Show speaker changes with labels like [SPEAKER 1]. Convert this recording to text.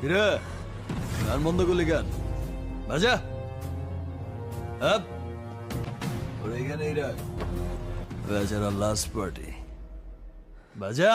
[SPEAKER 1] কিরে গান বন্ধ করলি কেন? বাজা আপ ওর এখানেই রাখ, বেচারা লাস্ট পার্টি বাজা।